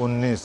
19।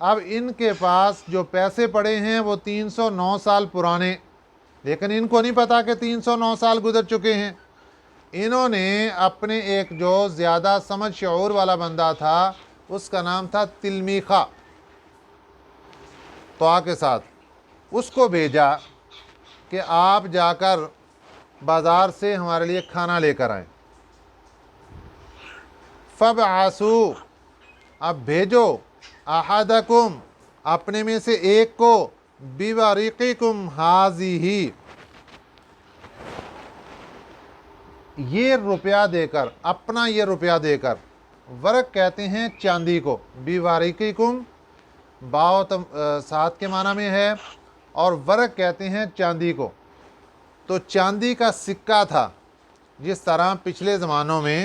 اب ان کے پاس جو پیسے پڑے ہیں وہ 309 سال پرانے، لیکن ان کو نہیں پتا کہ 309 سال گزر چکے ہیں۔ انہوں نے اپنے ایک جو زیادہ سمجھ شعور والا بندہ تھا، اس کا نام تھا تلمیخہ، طا کے ساتھ، اس کو بھیجا کہ آپ جا کر بازار سے ہمارے لیے کھانا لے کر آئیں۔ فَابْعَثُوا، اب بھیجو، احدکم، اپنے میں سے ایک کو، بِوَرِقِکُمْ ہَٰذِهِ، یہ روپیہ دے کر، اپنا یہ روپیہ دے کر۔ ورق کہتے ہیں چاندی کو، بِوَرِقِکُمْ باؤ ساتھ کے معنی میں ہے، اور ورق کہتے ہیں چاندی کو۔ تو چاندی کا سکہ تھا، جس طرح پچھلے زمانوں میں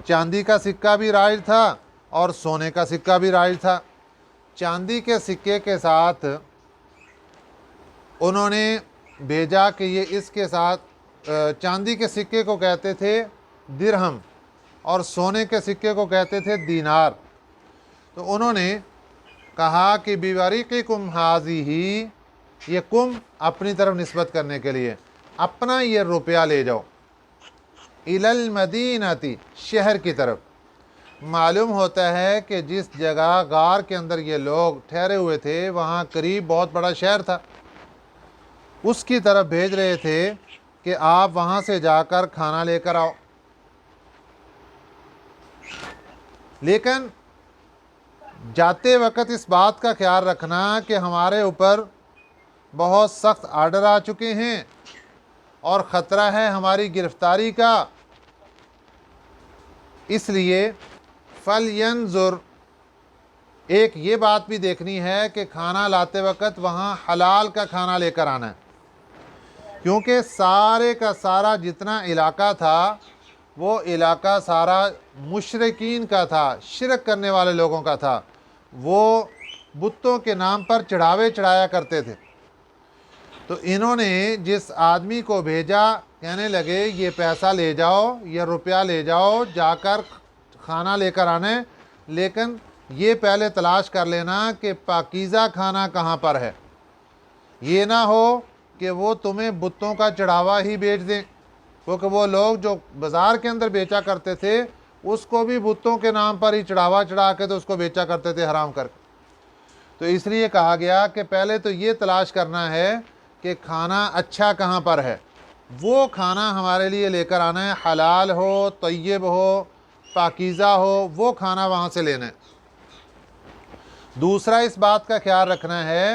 چاندی کا سکہ بھی رائج تھا اور سونے کا سکہ بھی رائج تھا۔ چاندی کے سکے کے ساتھ انہوں نے بھیجا کہ یہ اس کے ساتھ، چاندی کے سکے کو کہتے تھے درہم اور سونے کے سکے کو کہتے تھے دینار۔ تو انہوں نے کہا کہ بِوَرِقِکُمْ ہَٰذِهِ، یہ کم اپنی طرف نسبت کرنے کے لیے، اپنا یہ روپیہ لے جاؤ، اِلَى الْمَدِينَةِ، شہر کی طرف۔ معلوم ہوتا ہے کہ جس جگہ غار کے اندر یہ لوگ ٹھہرے ہوئے تھے وہاں قریب بہت بڑا شہر تھا، اس کی طرف بھیج رہے تھے کہ آپ وہاں سے جا کر کھانا لے کر آؤ۔ لیکن جاتے وقت اس بات کا خیال رکھنا کہ ہمارے اوپر بہت سخت آرڈر آ چکے ہیں اور خطرہ ہے ہماری گرفتاری کا، اس لیے فَلْيَنظُرْ، ایک یہ بات بھی دیکھنی ہے کہ کھانا لاتے وقت وہاں حلال کا کھانا لے کر آنا ہے، کیونکہ سارے کا سارا جتنا علاقہ تھا وہ علاقہ سارا مشرکین کا تھا، شرک کرنے والے لوگوں کا تھا، وہ بتوں کے نام پر چڑھاوے چڑھایا کرتے تھے۔ تو انہوں نے جس آدمی کو بھیجا، کہنے لگے یہ پیسہ لے جاؤ، یہ روپیہ لے جاؤ، جا کر کھانا لے کر آنے، لیکن یہ پہلے تلاش کر لینا کہ پاکیزہ کھانا کہاں پر ہے، یہ نہ ہو کہ وہ تمہیں بتوں کا چڑھاوا ہی بیچ دیں، کیونکہ وہ لوگ جو بازار کے اندر بیچا کرتے تھے اس کو بھی بتوں کے نام پر ہی چڑھاوا چڑھا کے تو اس کو بیچا کرتے تھے حرام کر کے۔ تو اس لیے کہا گیا کہ پہلے تو یہ تلاش کرنا ہے کہ کھانا اچھا کہاں پر ہے، وہ کھانا ہمارے لیے لے کر آنا ہے، حلال ہو، طیب ہو، پاکیزہ ہو، وہ کھانا وہاں سے لینا ہے۔ دوسرا اس بات کا خیال رکھنا ہے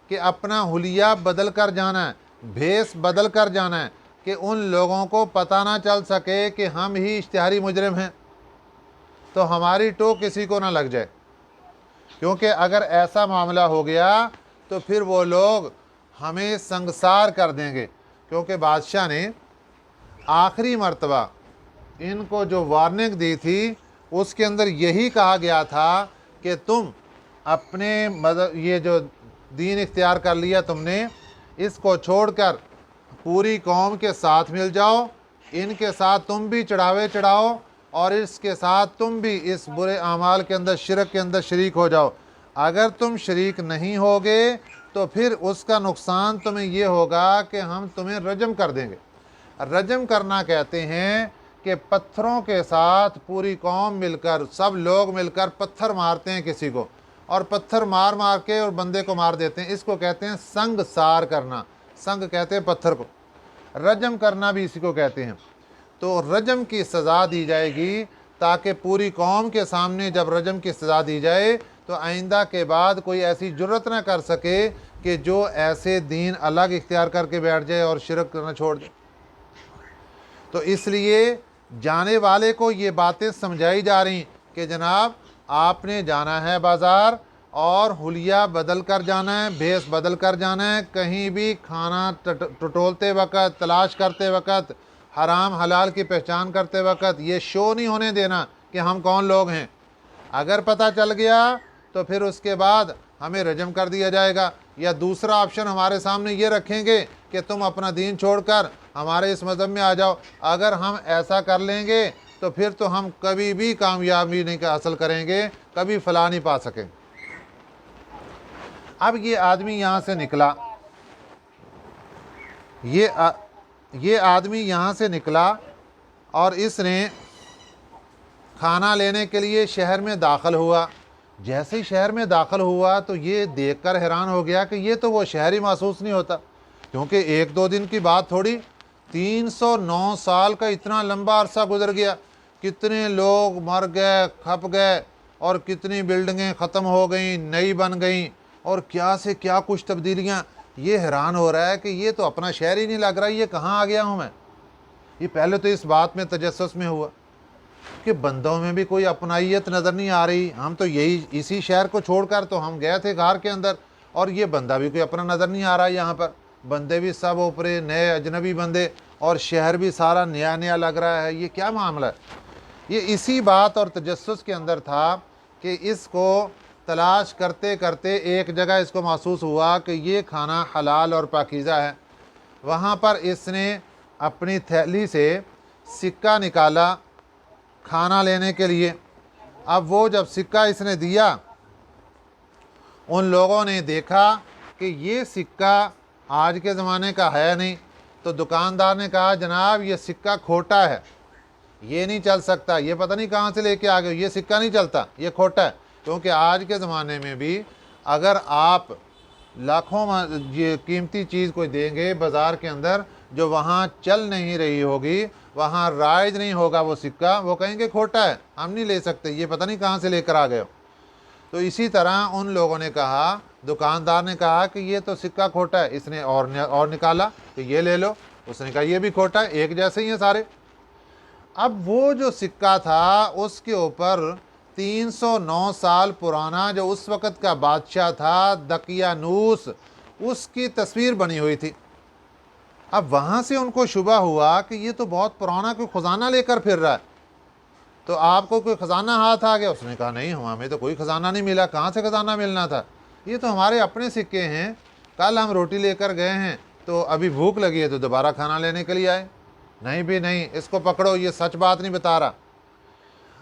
کہ اپنا حلیہ بدل کر جانا ہے، بھیس بدل کر جانا ہے، کہ ان لوگوں کو پتہ نہ چل سکے کہ ہم ہی اشتہاری مجرم ہیں، تو ہماری ٹو کسی کو نہ لگ جائے، کیونکہ اگر ایسا معاملہ ہو گیا تو پھر وہ لوگ ہمیں سنگسار کر دیں گے، کیونکہ بادشاہ نے آخری مرتبہ ان کو جو وارننگ دی تھی اس کے اندر یہی کہا گیا تھا کہ تم اپنے یہ جو دین اختیار کر لیا تم نے، اس کو چھوڑ کر پوری قوم کے ساتھ مل جاؤ، ان کے ساتھ تم بھی چڑھاوے چڑھاؤ اور اس کے ساتھ تم بھی اس برے اعمال کے اندر، شرک کے اندر شریک ہو جاؤ۔ اگر تم شریک نہیں ہوگے تو پھر اس کا نقصان تمہیں یہ ہوگا کہ ہم تمہیں رجم کر دیں گے۔ رجم کرنا کہتے ہیں کہ پتھروں کے ساتھ پوری قوم مل کر، سب لوگ مل کر پتھر مارتے ہیں کسی کو، اور پتھر مار مار کے اور بندے کو مار دیتے ہیں، اس کو کہتے ہیں سنگ سار کرنا، سنگ کہتے ہیں پتھر کو، رجم کرنا بھی اسی کو کہتے ہیں۔ تو رجم کی سزا دی جائے گی، تاکہ پوری قوم کے سامنے جب رجم کی سزا دی جائے تو آئندہ کے بعد کوئی ایسی جرت نہ کر سکے کہ جو ایسے دین الگ اختیار کر کے بیٹھ جائے اور شرک کرنا چھوڑ دے۔ تو اس لیے جانے والے کو یہ باتیں سمجھائی جا رہی کہ جناب آپ نے جانا ہے بازار اور حلیہ بدل کر جانا ہے، بھیس بدل کر جانا ہے، کہیں بھی کھانا ٹٹولتے وقت، تلاش کرتے وقت، حرام حلال کی پہچان کرتے وقت یہ شو نہیں ہونے دینا کہ ہم کون لوگ ہیں۔ اگر پتہ چل گیا تو پھر اس کے بعد ہمیں رجم کر دیا جائے گا، یا دوسرا آپشن ہمارے سامنے یہ رکھیں گے کہ تم اپنا دین چھوڑ کر ہمارے اس مذہب میں آ جاؤ۔ اگر ہم ایسا کر لیں گے تو پھر تو ہم کبھی بھی کامیابی نہیں حاصل کریں گے، کبھی فلاح نہیں پا سکیں۔ اب یہ آدمی یہاں سے نکلا، یہ آدمی یہاں سے نکلا اور اس نے کھانا لینے کے لیے شہر میں داخل ہوا۔ جیسے ہی شہر میں داخل ہوا تو یہ دیکھ کر حیران ہو گیا کہ یہ تو وہ شہر ہی محسوس نہیں ہوتا، کیونکہ ایک دو دن کی بات تھوڑی، 309 سال کا اتنا لمبا عرصہ گزر گیا، کتنے لوگ مر گئے، کھپ گئے، اور کتنی بلڈنگیں ختم ہو گئیں، نئی بن گئیں، اور کیا سے کیا کچھ تبدیلیاں۔ یہ حیران ہو رہا ہے کہ یہ تو اپنا شہر ہی نہیں لگ رہا، یہ کہاں آ گیا ہوں میں۔ یہ پہلے تو اس بات میں تجسس میں ہوا کہ بندوں میں بھی کوئی اپنائیت نظر نہیں آ رہی، ہم تو اسی شہر کو چھوڑ کر تو ہم گئے تھے غار کے اندر، اور یہ بندہ بھی کوئی اپنا نظر نہیں آ رہا یہاں پر، بندے بھی سب اوپرے نئے اجنبی بندے، اور شہر بھی سارا نیا نیا لگ رہا ہے، یہ کیا معاملہ ہے۔ یہ اسی بات اور تجسس کے اندر تھا کہ اس کو تلاش کرتے کرتے ایک جگہ اس کو محسوس ہوا کہ یہ کھانا حلال اور پاکیزہ ہے۔ وہاں پر اس نے اپنی تھیلی سے سکہ نکالا کھانا لینے کے لیے۔ اب وہ جب سکہ اس نے دیا، ان لوگوں نے دیکھا کہ یہ سکہ آج کے زمانے کا ہے نہیں، تو دکاندار نے کہا جناب یہ سکہ کھوٹا ہے، یہ نہیں چل سکتا، یہ پتہ نہیں کہاں سے لے کے آ گئے، یہ سکہ نہیں چلتا، یہ کھوٹا ہے۔ کیونکہ آج کے زمانے میں بھی اگر آپ لاکھوں یہ قیمتی چیز کوئی دیں گے بازار کے اندر، جو وہاں چل نہیں رہی ہوگی، وہاں رائج نہیں ہوگا وہ سکہ، وہ کہیں گے کھوٹا ہے، ہم نہیں لے سکتے، یہ پتہ نہیں کہاں سے لے کر آ گئے ہو۔ تو اسی طرح ان لوگوں نے کہا، دکاندار نے کہا کہ یہ تو سکہ کھوٹا ہے، اس نے اور نکالا کہ یہ لے لو، اس نے کہا یہ بھی کھوٹا ہے، ایک جیسے ہی ہیں سارے۔ اب وہ جو سکہ تھا اس کے اوپر 309 سال پرانا جو اس وقت کا بادشاہ تھا دقیانوس، اس کی تصویر بنی ہوئی تھی۔ اب وہاں سے ان کو شبہ ہوا کہ یہ تو بہت پرانا کوئی خزانہ لے کر پھر رہا ہے، تو آپ کو کوئی خزانہ ہاتھ آ گیا؟ اس نے کہا نہیں، ہمیں تو کوئی خزانہ نہیں ملا، کہاں سے خزانہ ملنا تھا، یہ تو ہمارے اپنے سکے ہیں، کل ہم روٹی لے کر گئے ہیں تو ابھی بھوک لگی ہے تو دوبارہ کھانا لینے کے لیے آئے۔ نہیں بھی نہیں، اس کو پکڑو، یہ سچ بات نہیں بتا رہا۔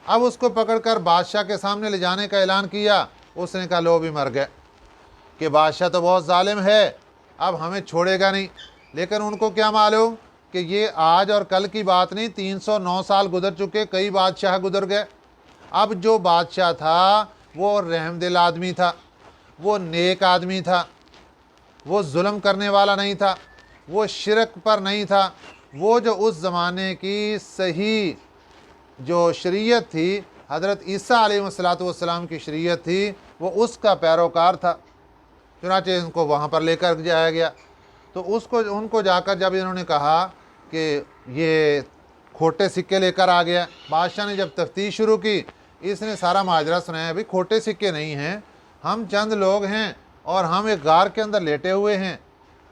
اب اس کو پکڑ کر بادشاہ کے سامنے لے جانے کا اعلان کیا۔ اس نے کہا لو بھی مر گئے کہ بادشاہ تو بہت ظالم ہے، اب ہمیں چھوڑے گا نہیں۔ لیکن ان کو کیا معلوم کہ یہ آج اور کل کی بات نہیں، 309 سال گزر چکے، کئی بادشاہ گزر گئے۔ اب جو بادشاہ تھا وہ رحم دل آدمی تھا، وہ نیک آدمی تھا، وہ ظلم کرنے والا نہیں تھا، وہ شرک پر نہیں تھا، وہ جو اس زمانے کی صحیح جو شریعت تھی، حضرت عیسیٰ علیہ السلام کی شریعت تھی، وہ اس کا پیروکار تھا۔ چنانچہ ان کو وہاں پر لے کر جایا گیا، تو ان کو جا کر جب انہوں نے کہا کہ یہ کھوٹے سکے لے کر آ گیا، بادشاہ نے جب تفتیش شروع کی، اس نے سارا ماجرا سنایا، ابھی کھوٹے سکے نہیں ہیں، ہم چند لوگ ہیں اور ہم ایک غار کے اندر لیٹے ہوئے ہیں۔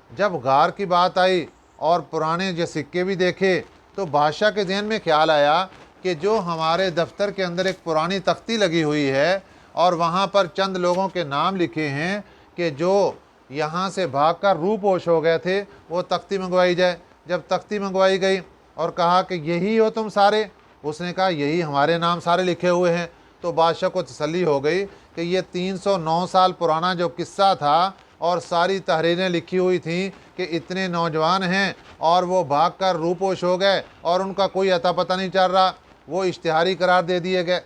جب غار کی بات آئی اور پرانے جو سکے بھی دیکھے، تو بادشاہ کے ذہن میں خیال آیا کہ جو ہمارے دفتر کے اندر ایک پرانی تختی لگی ہوئی ہے اور وہاں پر چند لوگوں کے نام لکھے ہیں کہ جو یہاں سے بھاگ کر روح پوش ہو گئے تھے، وہ تختی منگوائی جائے۔ جب تختی منگوائی گئی اور کہا کہ یہی ہو تم سارے، اس نے کہا یہی ہمارے نام سارے لکھے ہوئے ہیں، تو بادشاہ کو تسلی ہو گئی کہ یہ 309 سال پرانا جو قصہ تھا اور ساری تحریریں لکھی ہوئی تھیں کہ اتنے نوجوان ہیں اور وہ بھاگ کر روح پوش ہو گئے اور ان کا کوئی اتا پتہ نہیں چل رہا، وہ اشتہاری قرار دے دیے گئے۔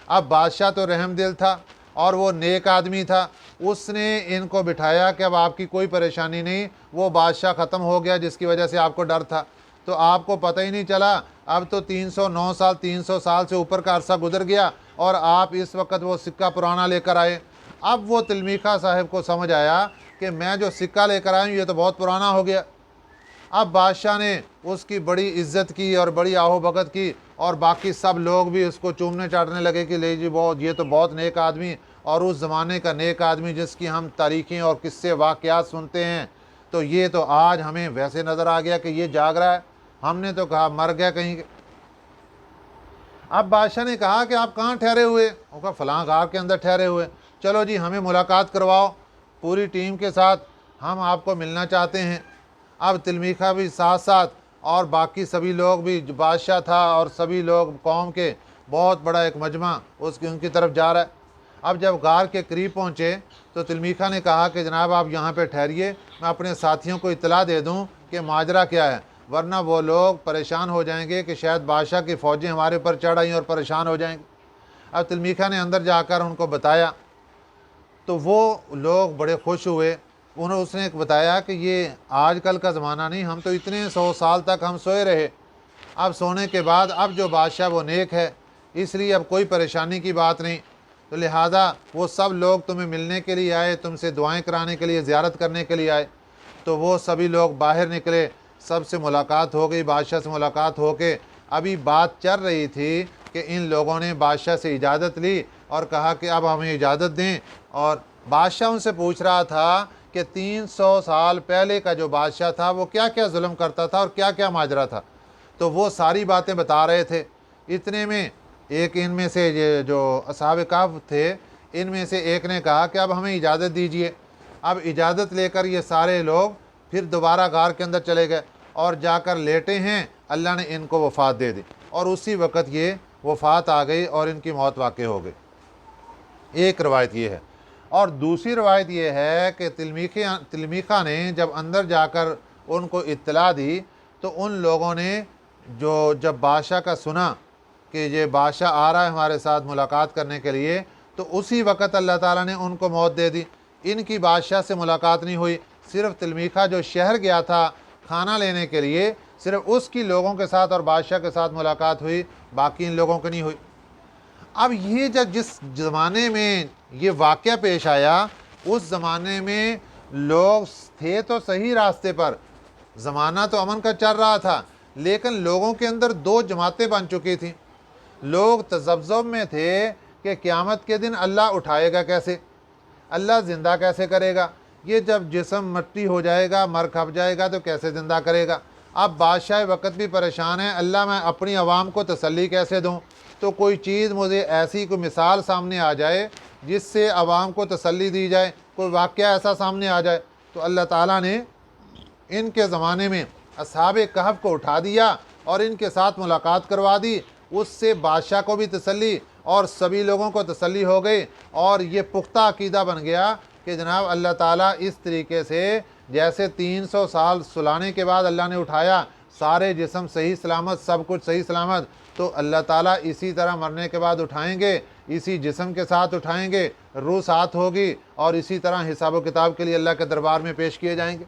اب بادشاہ تو رحم دل تھا اور وہ نیک آدمی تھا، اس نے ان کو بٹھایا کہ اب آپ کی کوئی پریشانی نہیں، وہ بادشاہ ختم ہو گیا جس کی وجہ سے آپ کو ڈر تھا، تو آپ کو پتہ ہی نہیں چلا، اب تو 309 سال 300 سال سے اوپر کا عرصہ گزر گیا اور آپ اس وقت وہ سکہ پرانا لے کر آئے۔ اب وہ تلمیخہ صاحب کو سمجھ آیا کہ میں جو سکہ لے کر آیا ہوں یہ تو بہت پرانا ہو گیا۔ اب بادشاہ نے اس کی بڑی عزت کی اور بڑی آہو بھگت کی، اور باقی سب لوگ بھی اس کو چومنے چاٹنے لگے کہ لے جی یہ تو بہت نیک آدمی، اور اس زمانے کا نیک آدمی جس کی ہم تاریخیں اور قصے واقعات سنتے ہیں، تو یہ تو آج ہمیں ویسے نظر آ گیا کہ یہ جاگ رہا ہے، ہم نے تو کہا مر گیا کہیں۔ اب بادشاہ نے کہا کہ آپ کہاں ٹھہرے ہوئے؟ وہ کہا فلاں غار کے اندر ٹھہرے ہوئے، چلو جی ہمیں ملاقات کرواؤ پوری ٹیم کے ساتھ، ہم آپ کو ملنا چاہتے ہیں۔ اب تلمیخہ بھی ساتھ ساتھ اور باقی سبھی لوگ بھی، جو بادشاہ تھا اور سبھی لوگ قوم کے، بہت بڑا ایک مجمع ان کی طرف جا رہا ہے۔ اب جب غار کے قریب پہنچے تو تلمیخہ نے کہا کہ جناب آپ یہاں پہ ٹھہریے، میں اپنے ساتھیوں کو اطلاع دے دوں کہ ماجرا کیا ہے، ورنہ وہ لوگ پریشان ہو جائیں گے کہ شاید بادشاہ کی فوجیں ہمارے پر چڑھ آئیں اور پریشان ہو جائیں گے۔ اب تلمیخہ نے اندر جا کر ان کو بتایا تو وہ لوگ بڑے خوش ہوئے۔ اس نے بتایا کہ یہ آج کل کا زمانہ نہیں، ہم تو اتنے 100 سال تک ہم سوئے رہے، اب سونے کے بعد اب جو بادشاہ وہ نیک ہے، اس لیے اب کوئی پریشانی کی بات نہیں، تو لہٰذا وہ سب لوگ تمہیں ملنے کے لیے آئے، تم سے دعائیں کرانے کے لیے، زیارت کرنے کے لیے آئے۔ تو وہ سبھی لوگ باہر نکلے، سب سے ملاقات ہو گئی، بادشاہ سے ملاقات ہو کے ابھی بات چل رہی تھی کہ ان لوگوں نے بادشاہ سے اجازت لی اور کہا کہ اب ہمیں اجازت دیں، اور بادشاہ ان سے پوچھ رہا تھا کہ 300 سال پہلے کا جو بادشاہ تھا وہ کیا کیا ظلم کرتا تھا اور کیا کیا ماجرا تھا، تو وہ ساری باتیں بتا رہے تھے۔ اتنے میں ایک ان میں سے یہ جو اصحاب کہف تھے، ان میں سے ایک نے کہا کہ اب ہمیں اجازت دیجئے۔ اب اجازت لے کر یہ سارے لوگ پھر دوبارہ غار کے اندر چلے گئے اور جا کر لیٹے ہیں، اللہ نے ان کو وفات دے دی، اور اسی وقت یہ وفات آ گئی اور ان کی موت واقع ہو گئی۔ ایک روایت یہ ہے، اور دوسری روایت یہ ہے کہ تلمیخہ نے جب اندر جا کر ان کو اطلاع دی تو ان لوگوں نے جب بادشاہ کا سنا کہ یہ بادشاہ آ رہا ہے ہمارے ساتھ ملاقات کرنے کے لیے، تو اسی وقت اللہ تعالیٰ نے ان کو موت دے دی۔ ان کی بادشاہ سے ملاقات نہیں ہوئی، صرف تلمیخہ جو شہر گیا تھا کھانا لینے کے لیے، صرف اس کی لوگوں کے ساتھ اور بادشاہ کے ساتھ ملاقات ہوئی، باقی ان لوگوں کو نہیں ہوئی۔ اب یہ جس زمانے میں یہ واقعہ پیش آیا، اس زمانے میں لوگ تھے تو صحیح راستے پر، زمانہ تو امن کا چل رہا تھا، لیکن لوگوں کے اندر دو جماعتیں بن چکی تھیں۔ لوگ تذبذب میں تھے کہ قیامت کے دن اللہ اٹھائے گا کیسے، اللہ زندہ کیسے کرے گا، یہ جب جسم مٹی ہو جائے گا، مر کھپ جائے گا تو کیسے زندہ کرے گا۔ اب بادشاہ وقت بھی پریشان ہے، اللہ میں اپنی عوام کو تسلی کیسے دوں، تو کوئی چیز مجھے ایسی کوئی مثال سامنے آ جائے جس سے عوام کو تسلی دی جائے، کوئی واقعہ ایسا سامنے آ جائے۔ تو اللہ تعالیٰ نے ان کے زمانے میں اصحاب کہف کو اٹھا دیا اور ان کے ساتھ ملاقات کروا دی، اس سے بادشاہ کو بھی تسلی اور سبھی لوگوں کو تسلی ہو گئی، اور یہ پختہ عقیدہ بن گیا کہ جناب اللہ تعالیٰ اس طریقے سے جیسے 300 سال سلانے کے بعد اللہ نے اٹھایا، سارے جسم صحیح سلامت، سب کچھ صحیح سلامت، تو اللہ تعالیٰ اسی طرح مرنے کے بعد اٹھائیں گے، اسی جسم کے ساتھ اٹھائیں گے، روح ساتھ ہوگی، اور اسی طرح حساب و کتاب کے لیے اللہ کے دربار میں پیش کیے جائیں گے۔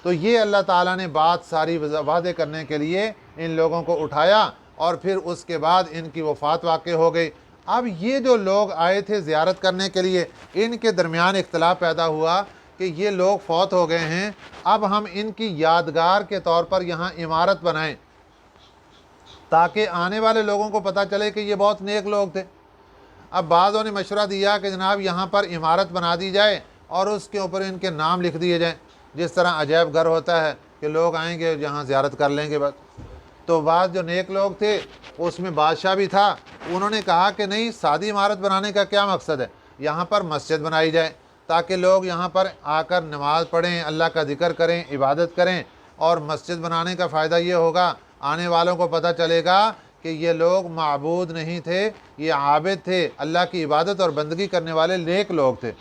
تو یہ اللہ تعالیٰ نے بات ساری واضح کرنے کے لیے ان لوگوں کو اٹھایا، اور پھر اس کے بعد ان کی وفات واقع ہو گئی۔ اب یہ جو لوگ آئے تھے زیارت کرنے کے لیے، ان کے درمیان اختلاف پیدا ہوا کہ یہ لوگ فوت ہو گئے ہیں، اب ہم ان کی یادگار کے طور پر یہاں عمارت بنائیں تاکہ آنے والے لوگوں کو پتہ چلے کہ یہ بہت نیک لوگ تھے۔ اب بعضوں نے مشورہ دیا کہ جناب یہاں پر عمارت بنا دی جائے اور اس کے اوپر ان کے نام لکھ دیے جائیں، جس طرح عجائب گھر ہوتا ہے کہ لوگ آئیں گے یہاں زیارت کر لیں گے بس۔ تو بعض جو نیک لوگ تھے، اس میں بادشاہ بھی تھا، انہوں نے کہا کہ نہیں، سادی عمارت بنانے کا کیا مقصد ہے، یہاں پر مسجد بنائی جائے تاکہ لوگ یہاں پر آ کر نماز پڑھیں، اللہ کا ذکر کریں، عبادت کریں، اور مسجد بنانے کا فائدہ یہ ہوگا آنے والوں کو پتہ چلے گا کہ یہ لوگ معبود نہیں تھے، یہ عابد تھے، اللہ کی عبادت اور بندگی کرنے والے نیک لوگ تھے۔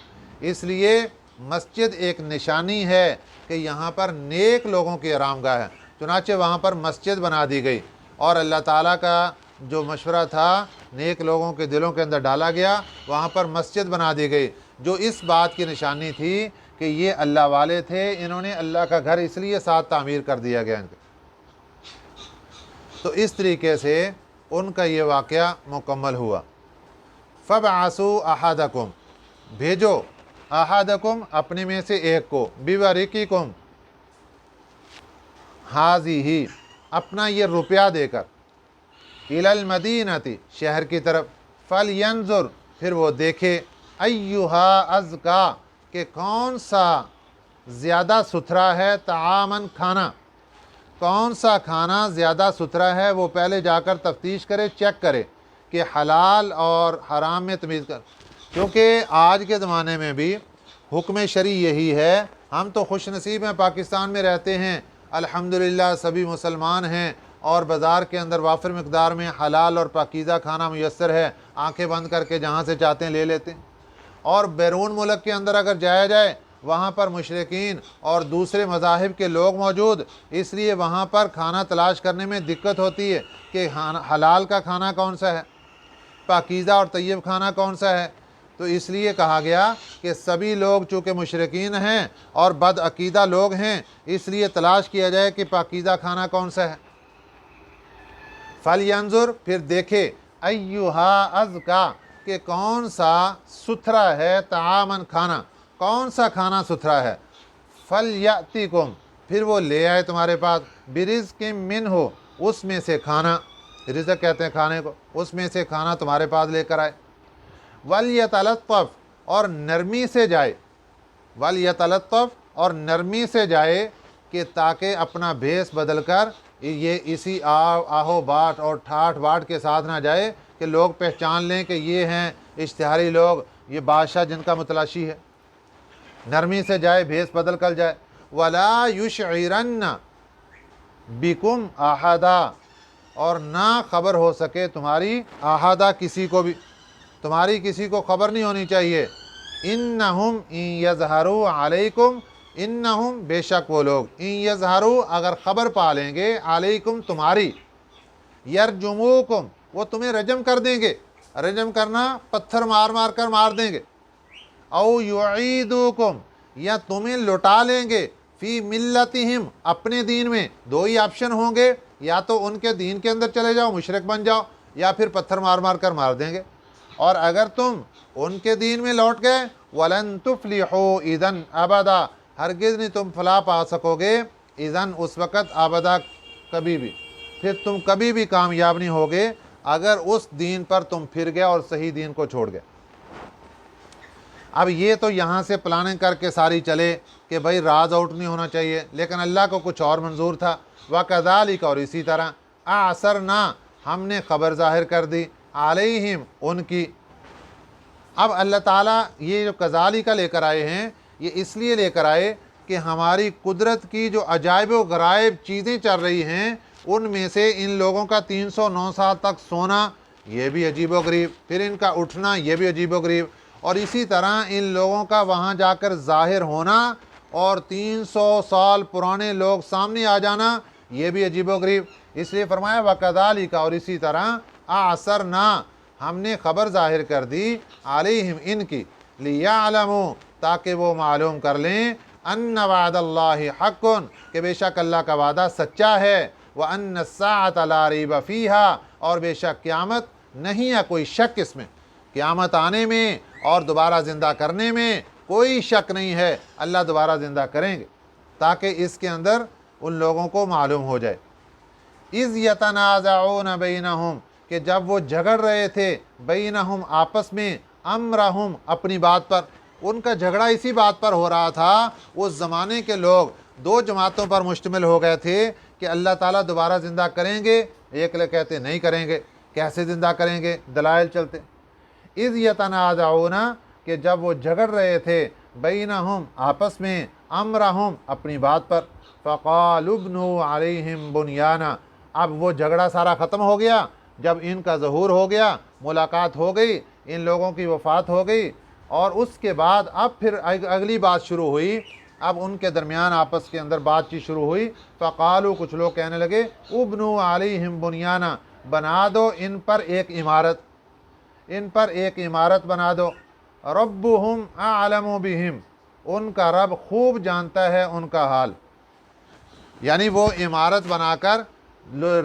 اس لیے مسجد ایک نشانی ہے کہ یہاں پر نیک لوگوں کی آرام گاہ ہے، چنانچہ وہاں پر مسجد بنا دی گئی، اور اللہ تعالیٰ کا جو مشورہ تھا نیک لوگوں کے دلوں کے اندر ڈالا گیا، وہاں پر مسجد بنا دی گئی، جو اس بات کی نشانی تھی کہ یہ اللہ والے تھے، انہوں نے اللہ کا گھر اس لیے ساتھ تعمیر کر دیا گیا ان کو۔ تو اس طریقے سے ان کا یہ واقعہ مکمل ہوا۔ فَبْعَثُوا أَحَدَكُمْ، بھیجو احدکم اپنے میں سے ایک کو، بِوَرِقِكُمْ ہی اپنا یہ روپیہ دے کر، إِلَى الْمَدِينَةِ شہر کی طرف، فَلْيَنْظُرْ پھر وہ دیکھے، أَيُّهَا أَزْكَىٰ کہ کون سا زیادہ ستھرا ہے، طعاماً کھانا، کون سا کھانا زیادہ ستھرا ہے، وہ پہلے جا کر تفتیش کرے، چیک کرے کہ حلال اور حرام میں تمیز کر، کیونکہ آج کے زمانے میں بھی حکم شرعی یہی ہے۔ ہم تو خوش نصیب ہیں، پاکستان میں رہتے ہیں، الحمدللہ سبھی مسلمان ہیں، اور بازار کے اندر وافر مقدار میں حلال اور پاکیزہ کھانا میسر ہے، آنکھیں بند کر کے جہاں سے چاہتے ہیں لے لیتے ہیں۔ اور بیرون ملک کے اندر اگر جایا جائے، وہاں پر مشرکین اور دوسرے مذاہب کے لوگ موجود، اس لیے وہاں پر کھانا تلاش کرنے میں دقت ہوتی ہے کہ حلال کا کھانا کون سا ہے، پاکیزہ اور طیب کھانا کون سا ہے۔ تو اس لیے کہا گیا کہ سبھی لوگ چونکہ مشرکین ہیں اور بد عقیدہ لوگ ہیں، اس لیے تلاش کیا جائے کہ پاکیزہ کھانا کون سا ہے۔ فَلْيَنظُرْ، پھر دیکھے، أَيُّهَا أَزْكَىٰ، کہ کون سا ستھرا ہے، طعاماً کھانا، کون سا کھانا ستھرا ہے۔ فَلْيَأْتِكُمْ، پھر وہ لے آئے تمہارے پاس، بِرِزْقٍ مِّنْهُ، اس میں سے کھانا، رزق کہتے ہیں کھانے کو، اس میں سے کھانا تمہارے پاس لے کر آئے۔ وَلْيَتَلَطَّفْ، اور نرمی سے جائے، وَلْيَتَلَطَّفْ، اور نرمی سے جائے، کہ تاکہ اپنا بھیس بدل کر یہ اسی آہو باٹ اور ٹھاٹ باٹ کے ساتھ نہ جائے کہ لوگ پہچان لیں کہ یہ ہیں اشتہاری لوگ، یہ بادشاہ جن کا متلاشی ہے۔ نرمی سے جائے، بھیس بدل کر جائے۔ وَلَا يُشْعِرَنَّ بِكُمْ أَحَدًا، اور نہ خبر ہو سکے تمہاری احدہ، کسی کو بھی، تمہاری کسی کو خبر نہیں ہونی چاہیے۔ انہم ان یظہروا علیکم، انہم بے شک وہ لوگ، ان یظہروا اگر خبر پا لیں گے، علیکم تمہاری، یرجموکم وہ تمہیں رجم کر دیں گے، رجم کرنا پتھر مار مار کر مار دیں گے، او یعیدوکم یا تمہیں لٹا لیں گے، فی ملتہم اپنے دین میں۔ دو ہی آپشن ہوں گے، یا تو ان کے دین کے اندر چلے جاؤ، مشرک بن جاؤ، یا پھر پتھر مار مار کر مار دیں گے۔ اور اگر تم ان کے دین میں لوٹ گئے، وَلَن تُفْلِحُوا اِذًا أَبَدًا، ہرگز نہیں تم فلاح پا سکو گے، اذن اس وقت، ابدا کبھی بھی، پھر تم کبھی بھی کامیاب نہیں ہوگے اگر اس دین پر تم پھر گئے اور صحیح دین کو چھوڑ گئے۔ اب یہ تو یہاں سے پلاننگ کر کے ساری چلے کہ بھائی راز آؤٹ نہیں ہونا چاہیے، لیکن اللہ کو کچھ اور منظور تھا۔ وَكَذَلِكَ، اور اسی طرح، أَعْثَرْنَا، ہم نے خبر ظاہر کر دی، عَلَيْهِمْ ان کی۔ اب اللہ تعالیٰ یہ جو کذالک لے کر آئے ہیں، یہ اس لیے لے کر آئے کہ ہماری قدرت کی جو عجائب و غرائب چیزیں چل رہی ہیں، ان میں سے ان لوگوں کا 309 سال تک سونا، یہ بھی عجیب و غریب، پھر ان کا اٹھنا، یہ بھی عجیب و غریب، اور اسی طرح ان لوگوں کا وہاں جا کر ظاہر ہونا اور 300 سال پرانے لوگ سامنے آ جانا، یہ بھی عجیب و غریب۔ اس لیے فرمایا وَكَذَلِكَ، اور اسی طرح، أَعْثَرْنَا، ہم نے خبر ظاہر کر دی، علیہم ان کی، لِيَعْلَمُوا، تاکہ وہ معلوم کر لیں، ان وعد اللہ حق، کہ بے شک اللہ کا وعدہ سچا ہے، وَأَنَّ السَّاعَةَ لَا رَيْبَ فِيهَا، اور بے شک قیامت نہیں ہے کوئی شک اس میں، قیامت آنے میں اور دوبارہ زندہ کرنے میں کوئی شک نہیں ہے، اللہ دوبارہ زندہ کریں گے، تاکہ اس کے اندر ان لوگوں کو معلوم ہو جائے۔ اِذْ يَتَنَازَعُونَ بَيْنَهُمْ، کہ جب وہ جھگڑ رہے تھے، بینہم آپس میں، امرہم اپنی بات پر، ان کا جھگڑا اسی بات پر ہو رہا تھا۔ اس زمانے کے لوگ دو جماعتوں پر مشتمل ہو گئے تھے کہ اللہ تعالیٰ دوبارہ زندہ کریں گے، ایک لوگ کہتے نہیں کریں گے، کیسے زندہ کریں گے، دلائل چلتے۔ اذ یتنازعون، کہ جب وہ جھگڑ رہے تھے، بینہم آپس میں، امرہم اپنی بات پر، فقالوا ابنوا علیہم بنیانا، اب وہ جھگڑا سارا ختم ہو گیا جب ان کا ظہور ہو گیا، ملاقات ہو گئی، ان لوگوں کی وفات ہو گئی، اور اس کے بعد اب پھر اگلی بات شروع ہوئی، اب ان کے درمیان آپس کے اندر بات چیت شروع ہوئی۔ فقالو، کچھ لوگ کہنے لگے، ابنوا علیہم بنیانا، بنا دو ان پر ایک عمارت، ان پر ایک عمارت بنا دو، ربہم اعلم بہم، ان کا رب خوب جانتا ہے ان کا حال۔ یعنی وہ عمارت بنا کر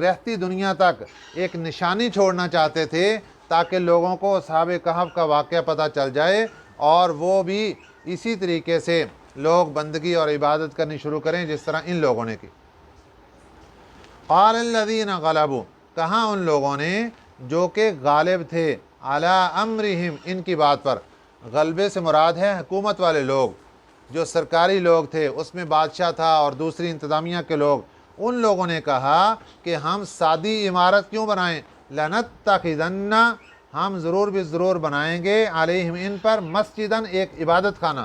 رہتی دنیا تک ایک نشانی چھوڑنا چاہتے تھے تاکہ لوگوں کو اصحاب کہف کا واقعہ پتہ چل جائے، اور وہ بھی اسی طریقے سے لوگ بندگی اور عبادت کرنی شروع کریں جس طرح ان لوگوں نے کی۔ قال الذین غلبوا، کہاں ان لوگوں نے جو کہ غالب تھے، علی امرہم ان کی بات پر، غلبے سے مراد ہے حکومت والے لوگ، جو سرکاری لوگ تھے، اس میں بادشاہ تھا اور دوسری انتظامیہ کے لوگ، ان لوگوں نے کہا کہ ہم سادی عمارت کیوں بنائیں، لنتخذن، ہم ضرور بھی ضرور بنائیں گے، علیہم ان پر، مسجدن ایک عبادت خانہ،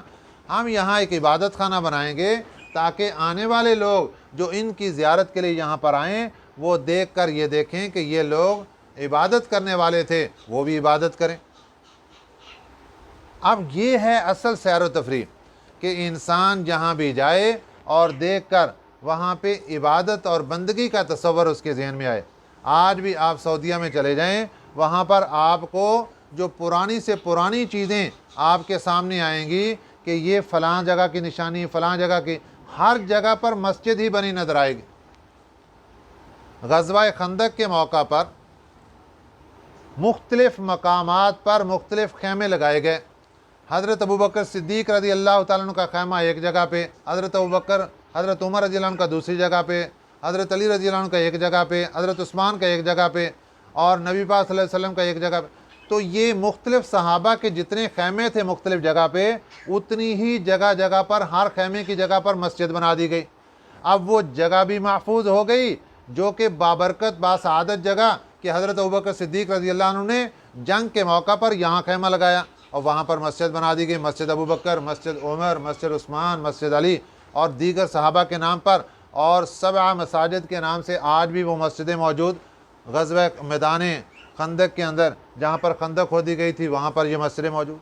ہم یہاں ایک عبادت خانہ بنائیں گے تاکہ آنے والے لوگ جو ان کی زیارت کے لیے یہاں پر آئیں وہ دیکھ کر یہ دیکھیں کہ یہ لوگ عبادت کرنے والے تھے، وہ بھی عبادت کریں۔ اب یہ ہے اصل سیر و تفریح، کہ انسان جہاں بھی جائے اور دیکھ کر وہاں پہ عبادت اور بندگی کا تصور اس کے ذہن میں آئے۔ آج بھی آپ سعودیہ میں چلے جائیں، وہاں پر آپ کو جو پرانی سے پرانی چیزیں آپ کے سامنے آئیں گی کہ یہ فلاں جگہ کی نشانی، فلاں جگہ کی، ہر جگہ پر مسجد ہی بنی نظر آئے گی۔ غزوہ خندق کے موقع پر مختلف مقامات پر مختلف خیمے لگائے گئے۔ حضرت ابوبکر صدیق رضی اللہ تعالیٰ عنہ کا خیمہ ایک جگہ پہ، حضرت عمر رضی اللہ عنہ کا دوسری جگہ پہ، حضرت علی رضی اللہ عنہ کا ایک جگہ پہ، حضرت عثمان کا ایک جگہ پہ، اور نبی پاک صلی اللہ علیہ وسلم کا ایک جگہ پہ۔ تو یہ مختلف صحابہ کے جتنے خیمے تھے مختلف جگہ پہ، اتنی ہی جگہ جگہ پر ہر خیمے کی جگہ پر مسجد بنا دی گئی۔ اب وہ جگہ بھی محفوظ ہو گئی جو کہ بابرکت باسعادت جگہ کہ حضرت ابوبکر صدیق رضی اللہ عنہ نے جنگ کے موقع پر یہاں خیمہ لگایا اور وہاں پر مسجد بنا دی گئی، مسجد ابوبکر، مسجد عمر، مسجد عثمان، مسجد علی اور دیگر صحابہ کے نام پر، اور 7 مساجد کے نام سے آج بھی وہ مسجدیں موجود۔ غزوہ میدان خندق کے اندر جہاں پر خندق کھودی گئی تھی وہاں پر یہ مسجدیں موجود۔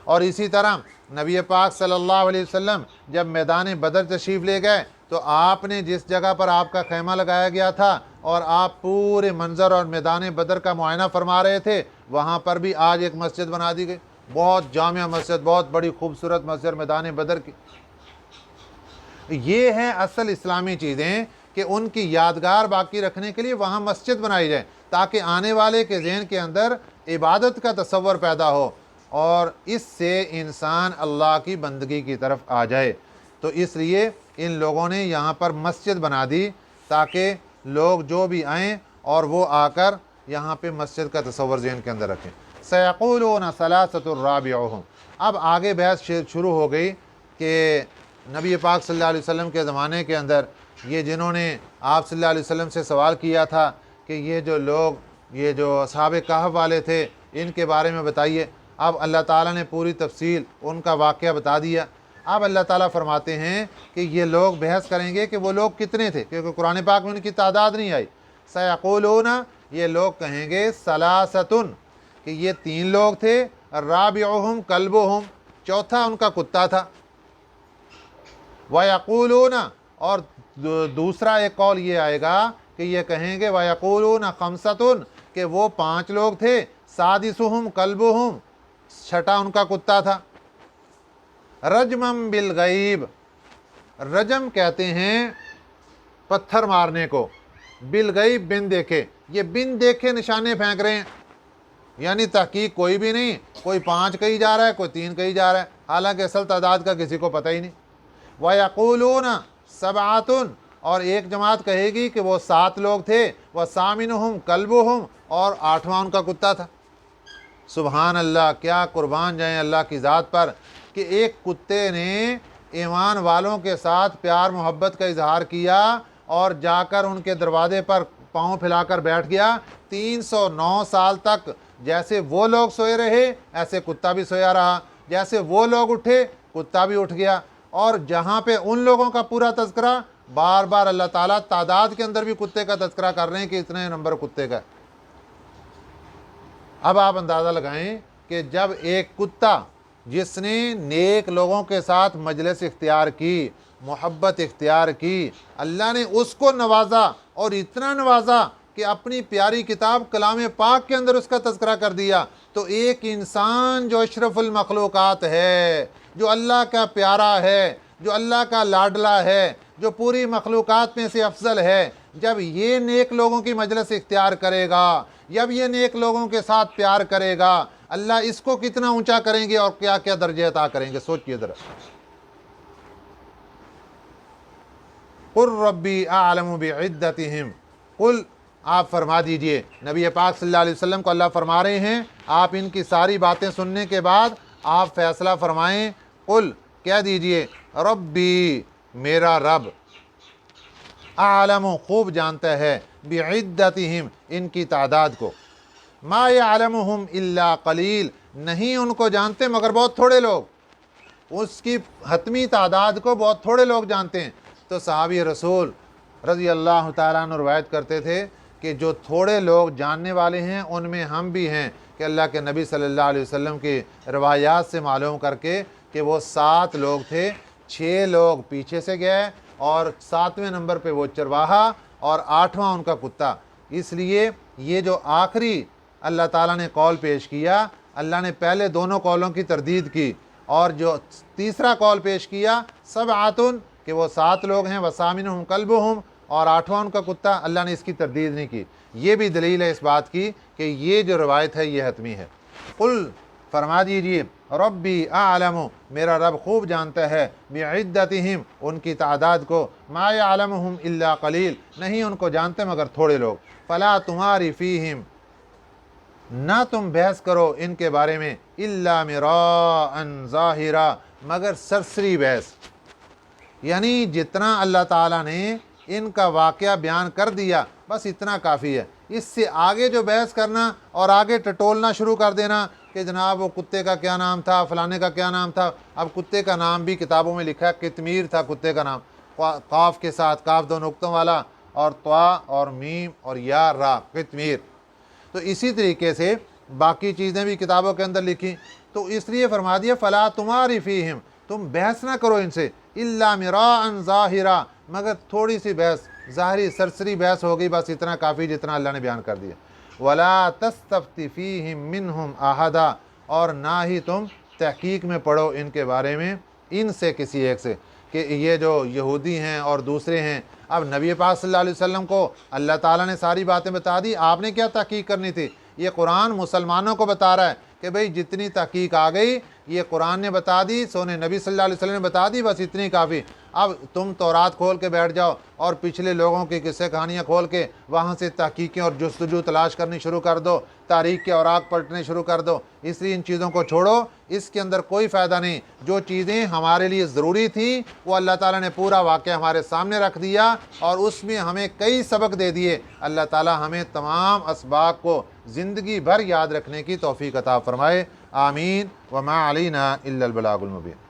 اور اسی طرح نبی پاک صلی اللہ علیہ وسلم جب میدان بدر تشریف لے گئے تو آپ نے جس جگہ پر آپ کا خیمہ لگایا گیا تھا اور آپ پورے منظر اور میدان بدر کا معائنہ فرما رہے تھے، وہاں پر بھی آج ایک مسجد بنا دی گئی، بہت جامع مسجد، بہت بڑی خوبصورت مسجد میدان بدر کی۔ یہ ہیں اصل اسلامی چیزیں کہ ان کی یادگار باقی رکھنے کے لیے وہاں مسجد بنائی جائے تاکہ آنے والے کے ذہن کے اندر عبادت کا تصور پیدا ہو اور اس سے انسان اللہ کی بندگی کی طرف آ جائے۔ تو اس لیے ان لوگوں نے یہاں پر مسجد بنا دی تاکہ لوگ جو بھی آئیں اور وہ آ کر یہاں پہ مسجد کا تصور ذہن کے اندر رکھیں۔ سیقولون ثلاثۃ رابعہم، اب آگے بحث شروع ہو گئی کہ نبی پاک صلی اللہ علیہ وسلم کے زمانے کے اندر یہ جنہوں نے آپ صلی اللہ علیہ وسلم سے سوال کیا تھا کہ یہ جو لوگ، یہ جو اصحاب کہف والے تھے، ان کے بارے میں بتائیے۔ اب اللہ تعالیٰ نے پوری تفصیل ان کا واقعہ بتا دیا۔ اب اللہ تعالیٰ فرماتے ہیں کہ یہ لوگ بحث کریں گے کہ وہ لوگ کتنے تھے، کیونکہ قرآن پاک میں ان کی تعداد نہیں آئی۔ سیقولون، یہ لوگ کہیں گے ثلاثۃ، کہ یہ 3 لوگ تھے، رابعہم کلبہم، چوتھا ان کا کتا تھا۔ وَيَقُولُونَ، اور دوسرا ایک قول یہ آئے گا کہ یہ کہیں گے وَيَقُولُونَ خَمْسَةٌ، کہ وہ 5 لوگ تھے، سادسہم کلبہم، چھٹا ان کا کتا تھا۔ رجمم بالغیب، رجم کہتے ہیں پتھر مارنے کو، بالغیب بن دیکھے، یہ بن دیکھے نشانے پھینک رہے ہیں، یعنی تحقیق کوئی بھی نہیں، کوئی 5 کہی جا رہا ہے، کوئی 3 کہی جا رہا ہے، حالانکہ اصل تعداد کا کسی کو پتہ ہی نہیں۔ وَيَقُولُونَ سَبْعَةٌ، اور ایک جماعت کہے گی کہ وہ 7 لوگ تھے، وَثَامِنُهُمْ كَلْبُهُمْ، اور 8واں ان کا کتا تھا۔ سبحان اللہ، کیا قربان جائیں اللہ کی ذات پر کہ ایک کتے نے ایمان والوں کے ساتھ پیار محبت کا اظہار کیا اور جا کر ان کے دروازے پر پاؤں پھیلا کر بیٹھ گیا۔ 309 سال تک جیسے وہ لوگ سوئے رہے ایسے کتا بھی سویا رہا، جیسے وہ لوگ اٹھے کتا بھی اٹھ گیا، اور جہاں پہ ان لوگوں کا پورا تذکرہ، بار بار اللہ تعالیٰ تعداد کے اندر بھی کتے کا تذکرہ کر رہے ہیں کہ اتنے نمبر کتے کا۔ اب آپ اندازہ لگائیں کہ جب ایک کتا جس نے نیک لوگوں کے ساتھ مجلس اختیار کی، محبت اختیار کی، اللہ نے اس کو نوازا اور اتنا نوازا کہ اپنی پیاری کتاب کلام پاک کے اندر اس کا تذکرہ کر دیا، تو ایک انسان جو اشرف المخلوقات ہے، جو اللہ کا پیارا ہے، جو اللہ کا لاڈلا ہے، جو پوری مخلوقات میں سے افضل ہے، جب یہ نیک لوگوں کی مجلس اختیار کرے گا، جب یہ نیک لوگوں کے ساتھ پیار کرے گا، اللہ اس کو کتنا اونچا کریں گے اور کیا کیا درجے عطا کریں گے، سوچئے ذرا۔ قُلْ رَبِّي أَعْلَمُ بِعِدَّتِهِمْ، قل، آپ فرما دیجئے، نبی پاک صلی اللہ علیہ وسلم کو اللہ فرما رہے ہیں، آپ ان کی ساری باتیں سننے کے بعد آپ فیصلہ فرمائیں۔ قل، کہہ دیجئے، ربی، میرا رب، اعلم، خوب جانتا ہے، بعدتہم، ان کی تعداد کو، ما یعلمہم الا قلیل، نہیں ان کو جانتے مگر بہت تھوڑے لوگ، اس کی حتمی تعداد کو بہت تھوڑے لوگ جانتے ہیں۔ تو صحابی رسول رضی اللہ تعالیٰ عنہ روایت کرتے تھے کہ جو تھوڑے لوگ جاننے والے ہیں ان میں ہم بھی ہیں، کہ اللہ کے نبی صلی اللہ علیہ وسلم کی روایات سے معلوم کر کے کہ وہ 7 لوگ تھے، 6 لوگ پیچھے سے گئے اور 7ویں نمبر پہ وہ چرواہا اور 8واں ان کا کتا۔ اس لیے یہ جو آخری اللہ تعالیٰ نے قول پیش کیا، اللہ نے پہلے دونوں قولوں کی تردید کی، اور جو تیسرا قول پیش کیا سبعۃ کہ وہ 7 لوگ ہیں، وثامنہم کلبہم، اور 8واں ان کا کتا، اللہ نے اس کی تردید نہیں کی۔ یہ بھی دلیل ہے اس بات کی کہ یہ جو روایت ہے یہ حتمی ہے۔ قل فرما دیجئے ربی اعلم، میرا رب خوب جانتا ہے، بعدتہم ان کی تعداد کو، ما یعلمہم الا قلیل، نہیں ان کو جانتے مگر تھوڑے لوگ، فلا تماری فیہم، نہ تم بحث کرو ان کے بارے میں، الا مراء ظاہرا، مگر سرسری بحث، یعنی جتنا اللہ تعالیٰ نے ان کا واقعہ بیان کر دیا بس اتنا کافی ہے۔ اس سے آگے جو بحث کرنا اور آگے ٹٹولنا شروع کر دینا کہ جناب وہ کتے کا کیا نام تھا، فلانے کا کیا نام تھا، اب کتے کا نام بھی کتابوں میں لکھا ہے، قطمیر تھا کتے کا نام، قاف کے ساتھ، قاف 2 نقطوں والا، اور طا اور میم اور یا را، قطمیر۔ تو اسی طریقے سے باقی چیزیں بھی کتابوں کے اندر لکھی، تو اس لیے فرما دیا فلا تماری فیہم، تم بحث نہ کرو ان سے، الا مراء ظاہرا، مگر تھوڑی سی بحث، ظاہری سرسری بحث ہوگی، بس اتنا کافی جتنا اللہ نے بیان کر دیا۔ ولا تستفتی فیہم منہم احدا، اور نہ ہی تم تحقیق میں پڑھو ان کے بارے میں ان سے کسی ایک سے، کہ یہ جو یہودی ہیں اور دوسرے ہیں۔ اب نبی پاک صلی اللہ علیہ وسلم کو اللہ تعالیٰ نے ساری باتیں بتا دی، آپ نے کیا تحقیق کرنی تھی؟ یہ قرآن مسلمانوں کو بتا رہا ہے کہ بھئی جتنی تحقیق آ گئی یہ قرآن نے بتا دی، سونے نبی صلی اللہ علیہ وسلم نے بتا دی، بس اتنی کافی۔ اب تم تورات کھول کے بیٹھ جاؤ اور پچھلے لوگوں کی قصے کہانیاں کھول کے وہاں سے تحقیقیں اور جستجو تلاش کرنی شروع کر دو، تاریخ کے اوراق پلٹنے شروع کر دو۔ اس لیے ان چیزوں کو چھوڑو، اس کے اندر کوئی فائدہ نہیں۔ جو چیزیں ہمارے لیے ضروری تھیں وہ اللہ تعالیٰ نے پورا واقعہ ہمارے سامنے رکھ دیا، اور اس میں ہمیں کئی سبق دے دیے۔ اللہ تعالیٰ ہمیں تمام اسباق کو زندگی بھر یاد رکھنے کی توفیق عطا فرمائے، آمین۔ وما علینا الا البلاغ المبین۔